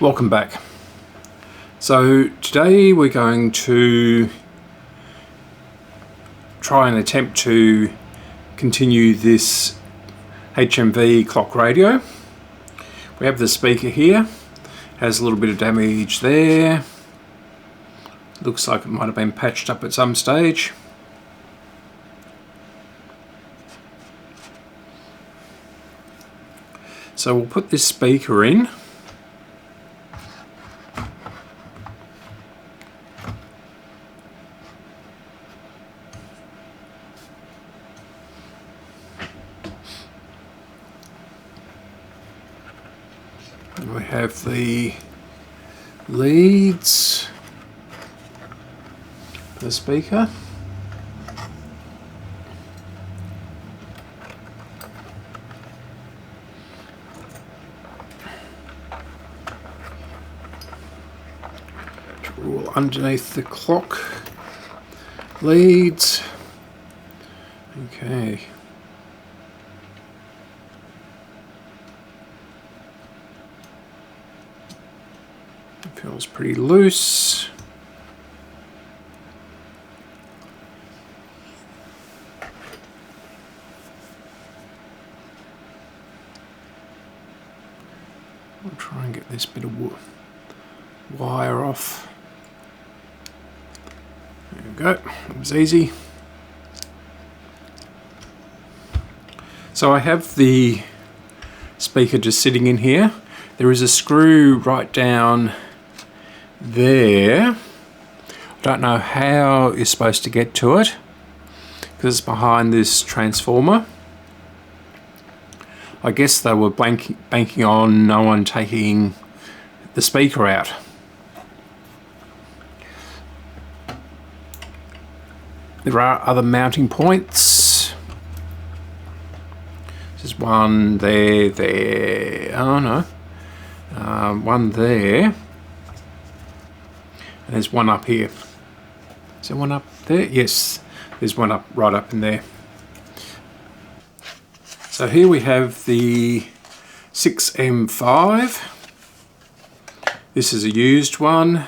Welcome back. So today we're going to try and attempt to continue this HMV clock radio. We have the speaker here, has a little bit of damage there. Looks like it might have been patched up at some stage. So we'll put this speaker in. We have the leads, the speaker. All underneath the clock leads. Okay. Feels pretty loose. I'll try and get this bit of wire off. There we go, it was easy. So I have the speaker just sitting in here. There is a screw right down there. I don't know how you're supposed to get to it because it's behind this transformer. I guess they were banking on no one taking the speaker out. There are other mounting points. There's one there. Oh no. One there. And there's one up here. Is there one up there? Yes, there's one up right up in there. So here we have the 6M5. This is a used one.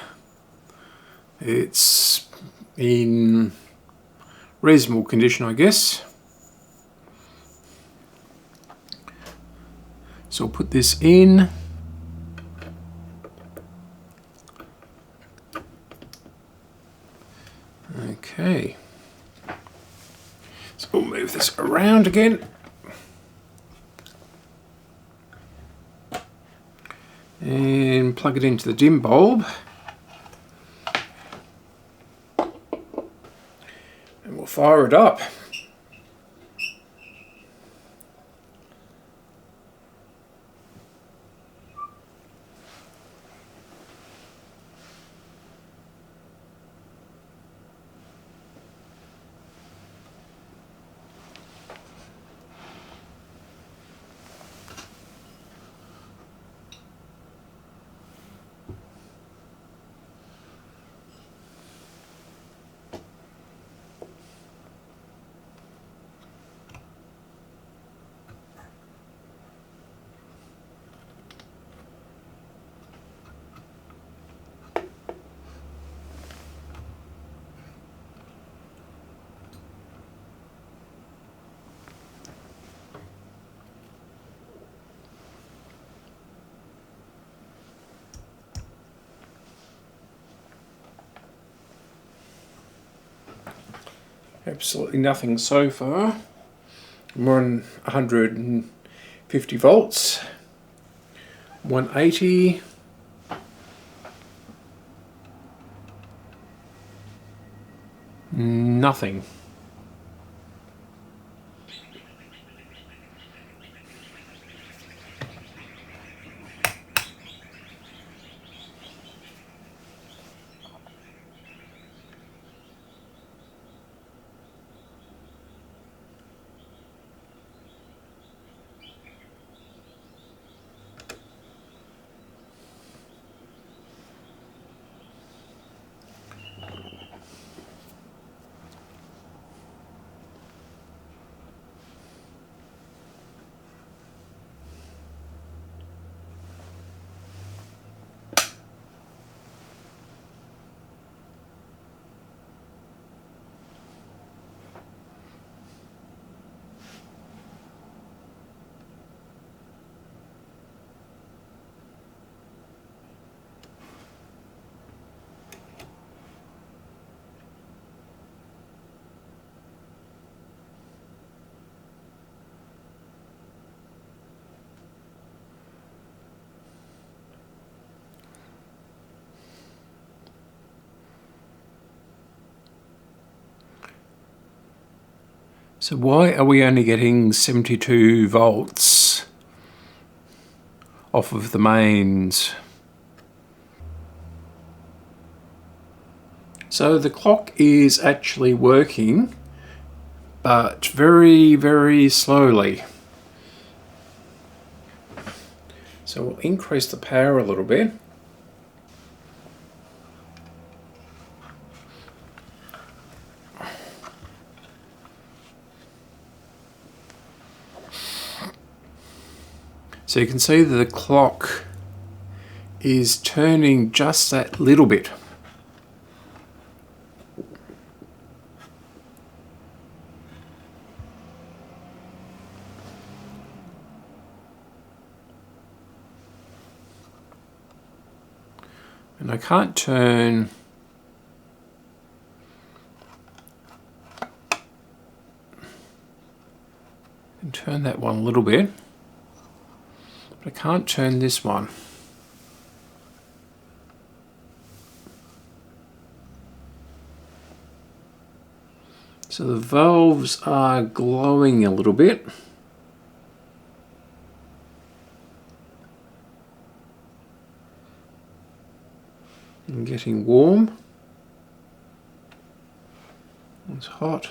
It's in reasonable condition, I guess. So I'll put this in. Okay. So we'll move this around again. And plug it into the dim bulb. And we'll fire it up. Absolutely nothing so far. We're on 150 volts, 180. Nothing. So why are we only getting 72 volts off of the mains? So the clock is actually working, but very, very slowly. So we'll increase the power a little bit. So you can see that the clock is turning just that little bit. And I can't turn that one a little bit, but I can't turn this one. So the valves are glowing a little bit. And getting warm. It's hot.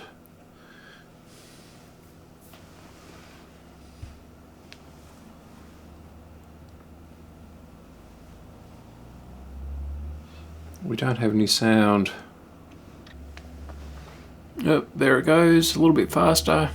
We don't have any sound. Oh, there it goes, a little bit faster.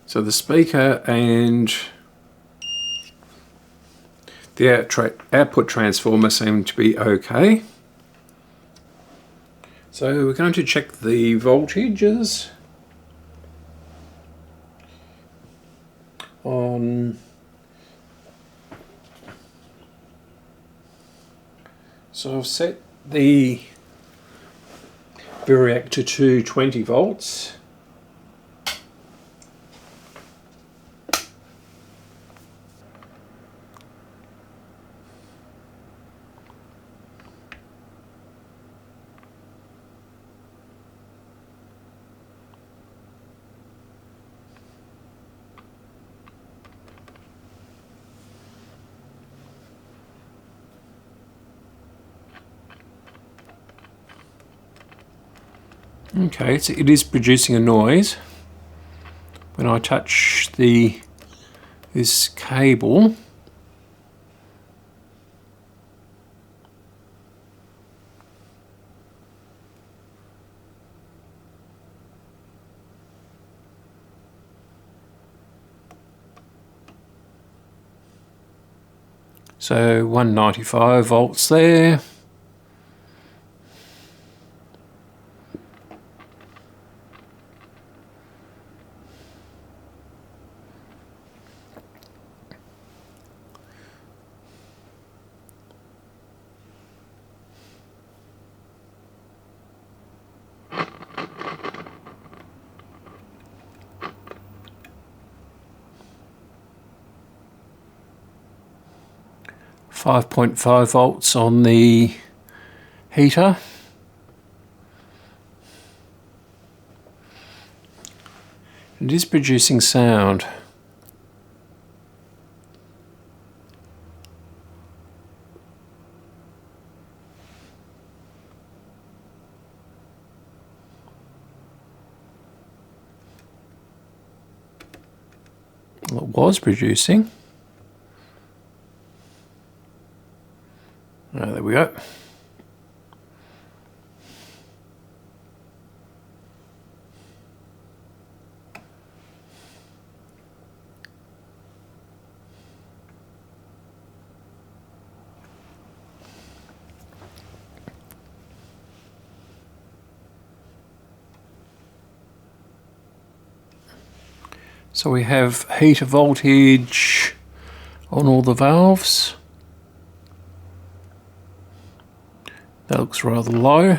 So the speaker and the output transformer seem to be okay. So we're going to check the voltages on. So I've set the variac to 20 volts. Okay, so it is producing a noise when I touch this cable. So 195 volts there. .5 volts on the heater. It is producing sound. Well, it was producing. Oh, there we go. So we have heater voltage on all the valves. That looks rather low.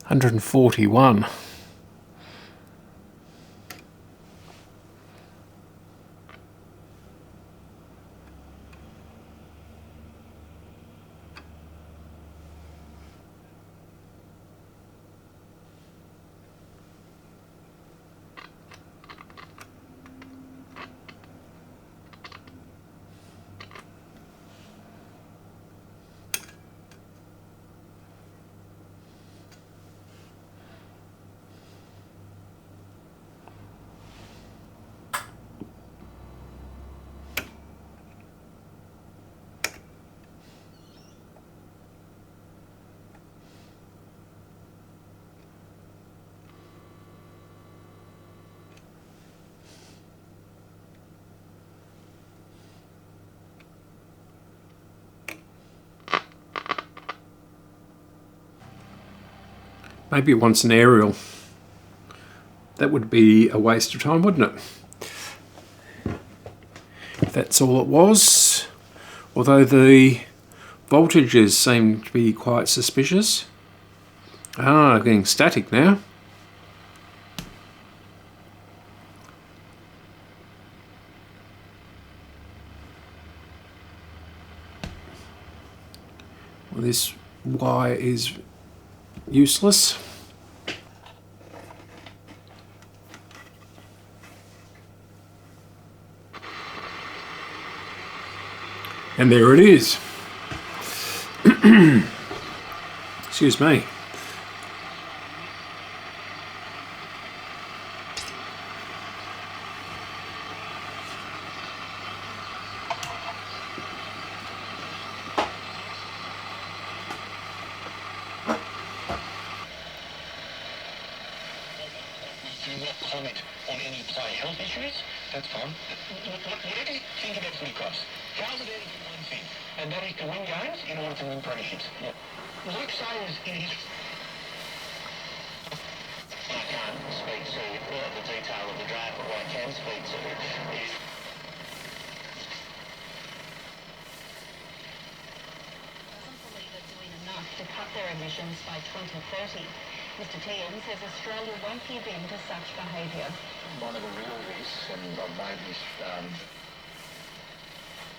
141. Maybe it wants an aerial. That would be a waste of time, wouldn't it? If that's all it was. Although the voltages seem to be quite suspicious. Ah, getting static now. Well, this wire is useless. And there it is. Excuse me. Comment on any play health issues, that's fine. Whatever you think about footy clubs, how's it there to do one thing, and that is to win games in order to win premierships. Yep. Luke says in his... I can't speak to the detail of the draft, but what I can speak to is... Doesn't believe they're doing enough to cut their emissions by 2030. Mr. Tian says Australia won't give in to such behaviour. One of the real risks, and I've made this...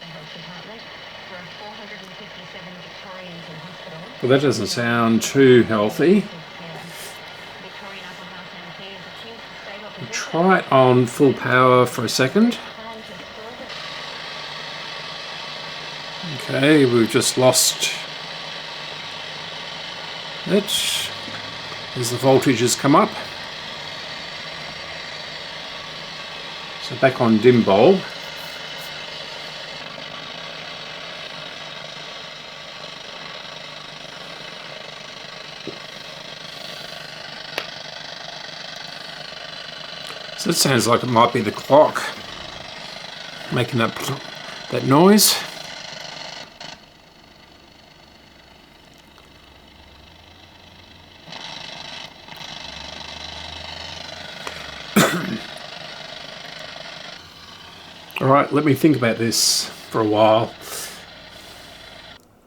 The Health Department, there are 457 Victorians in hospital. Well, that doesn't sound too healthy. Victorian Upper House MP is accused of state opposition. Try it on full power for a second. Okay, we've just lost it. As the voltages come up. So back on dim bulb. So it sounds like it might be the clock making that noise. Alright, let me think about this for a while.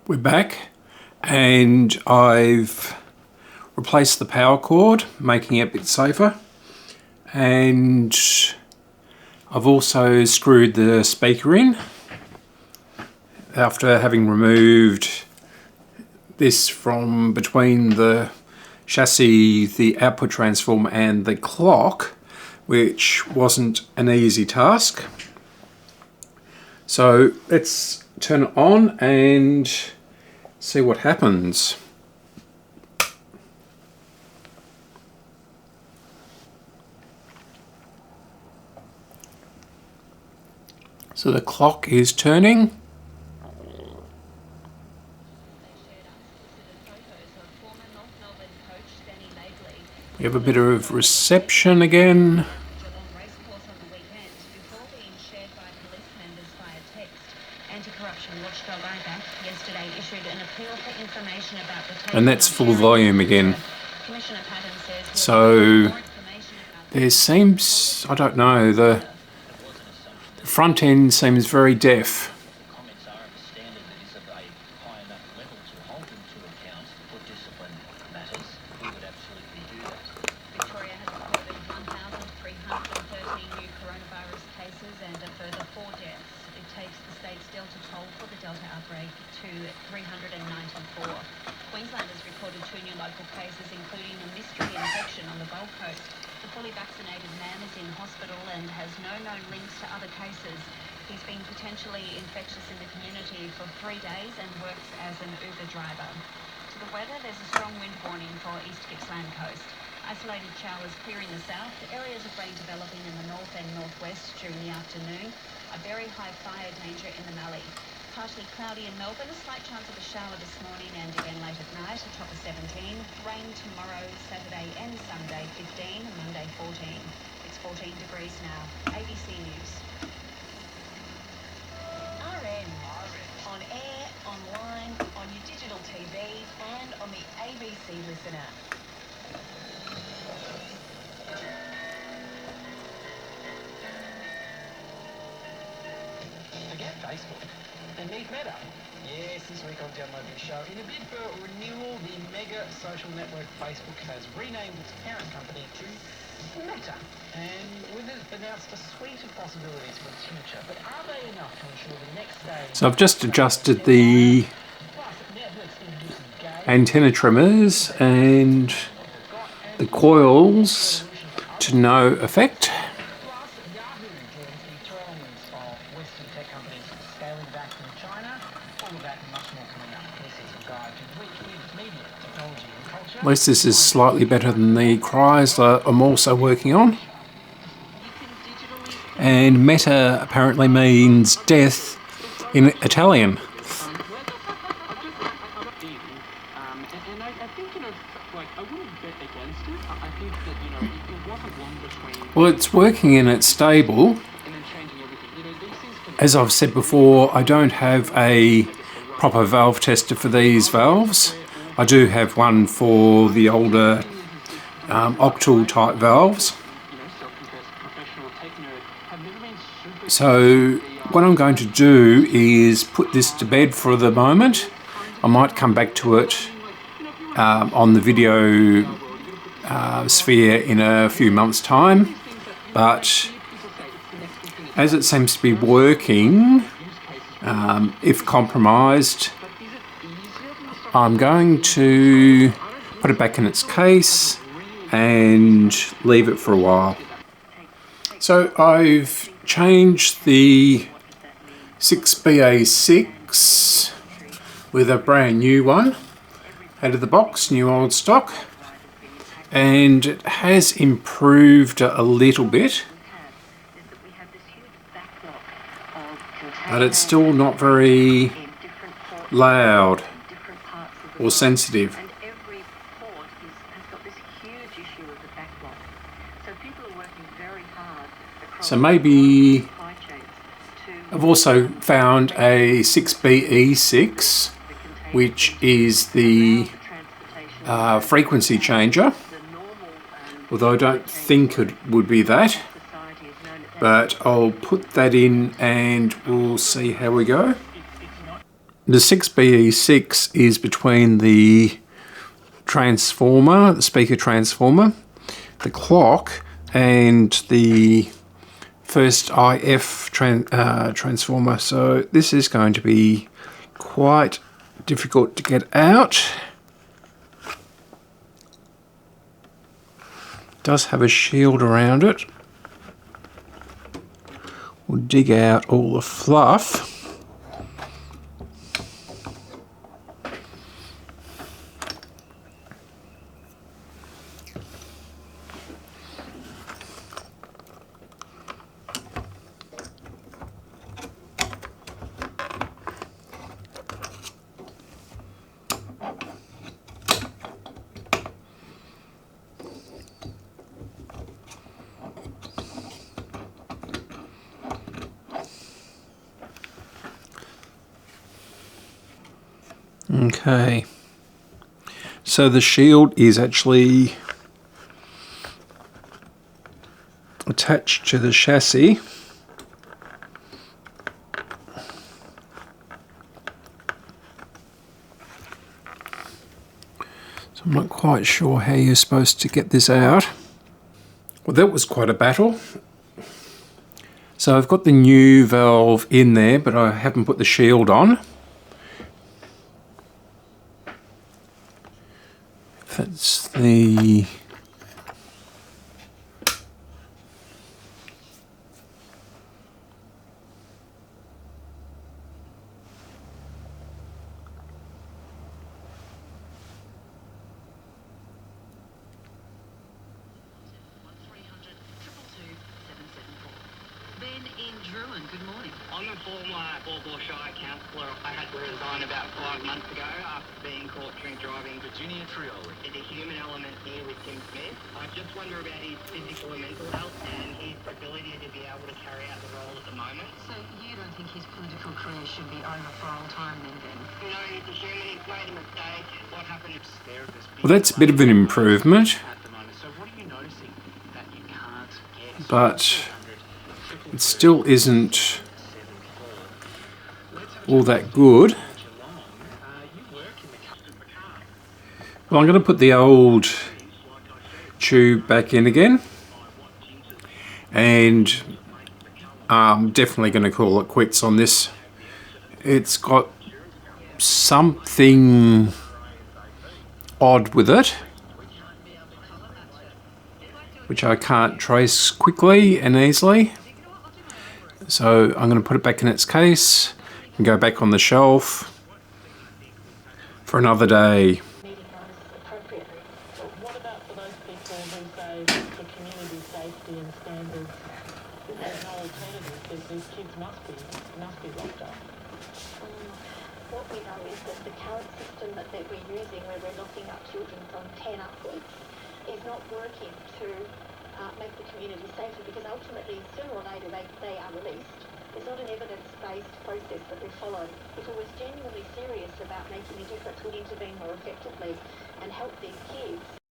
We're back and I've replaced the power cord, making it a bit safer. And I've also screwed the speaker in after having removed this from between the chassis, the output transformer and the clock, which wasn't an easy task. So let's turn it on and see what happens. So the clock is turning. We have a bit of reception again. And that's full volume again. Commissioner Patton says So there seems, I don't know, the front end seems very deaf. Comments are of a standard that is of a high enough level to hold them to account for discipline matters. We would absolutely do that. Victoria has reported 1,313 new coronavirus cases and a further 4 deaths. It takes the state's Delta toll for the Delta outbreak to 394. Queensland has recorded 2 new local cases, including a mystery infection on the Gold Coast. The fully vaccinated man is in hospital and has no known links to other cases. He's been potentially infectious in the community for 3 days and works as an Uber driver. To the weather, there's a strong wind warning for East Gippsland coast. Isolated showers clearing the south, areas of rain developing in the north and northwest during the afternoon. A very high fire danger in the Mallee. Partly cloudy in Melbourne, a slight chance of a shower this morning and again late at night, a top of 17. Rain tomorrow, Saturday and Sunday, 15, Monday 14. It's 14 degrees now. ABC News. RN. On air, online, on your digital TV and on the ABC Listener. Forget Facebook. And need Meta. Yes, this week on Download This Show, in a bid for renewal, the mega social network Facebook has renamed its parent company to Meta. And with it announced a suite of possibilities for its future. But are they enough to ensure the next stage? So I've just adjusted the antenna trimmers and the coils to no effect. At least this is slightly better than the cries that I'm also working on. And Meta apparently means death in Italian. Well, it's working and it's stable. As I've said before, I don't have a proper valve tester for these valves. I do have one for the older octal type valves. So what I'm going to do is put this to bed for the moment. I might come back to it on the video sphere in a few months' time, but as it seems to be working, if compromised, I'm going to put it back in its case and leave it for a while. So I've changed the 6BA6 with a brand new one out of the box, new old stock, and it has improved a little bit, but it's still not very loud or sensitive. And every port has got this huge issue of the backlog. So people are working very hard across So maybe supply chains to I've also found a 6BE6, which is the frequency changer, although I don't think it would be that, but I'll put that in and we'll see how we go. The 6BE6 is between the transformer, the speaker transformer, the clock, and the first IF transformer. So this is going to be quite difficult to get out. It does have a shield around it. We'll dig out all the fluff. Okay, so the shield is actually attached to the chassis. So I'm not quite sure how you're supposed to get this out. Well, that was quite a battle. So I've got the new valve in there, but I haven't put the shield on. That's the... Good morning. I'm a former Baltimore Shire councillor. I had to resign about 5 months ago after being caught drink driving. Virginia Trioli. There's a human element here with Tim Smith. I just wonder about his physical and mental health and his ability to be able to carry out the role at the moment. So you don't think his political career should be over for all time then, Ben? No, he's a human. He's made a mistake. What happened if Well, that's a bit of an improvement, at the moment? So what are you noticing that you can't get? but it still isn't all that good. Well, I'm going to put the old tube back in again, and I'm definitely going to call it quits on this. It's got something odd with it, which I can't trace quickly and easily. So I'm going to put it back in its case and go back on the shelf for another day. Needing notice appropriately. But what about for those people who say for community safety and standards, there's no alternative, that these kids must be locked up? What we know is that the current system that we're using, where we're locking up children from 10 upwards, is not working to make the community safer, because ultimately, sooner or later, they are released. It's not an evidence-based process that we follow. If it was genuinely serious about making a difference, we'd intervene more effectively and help these kids.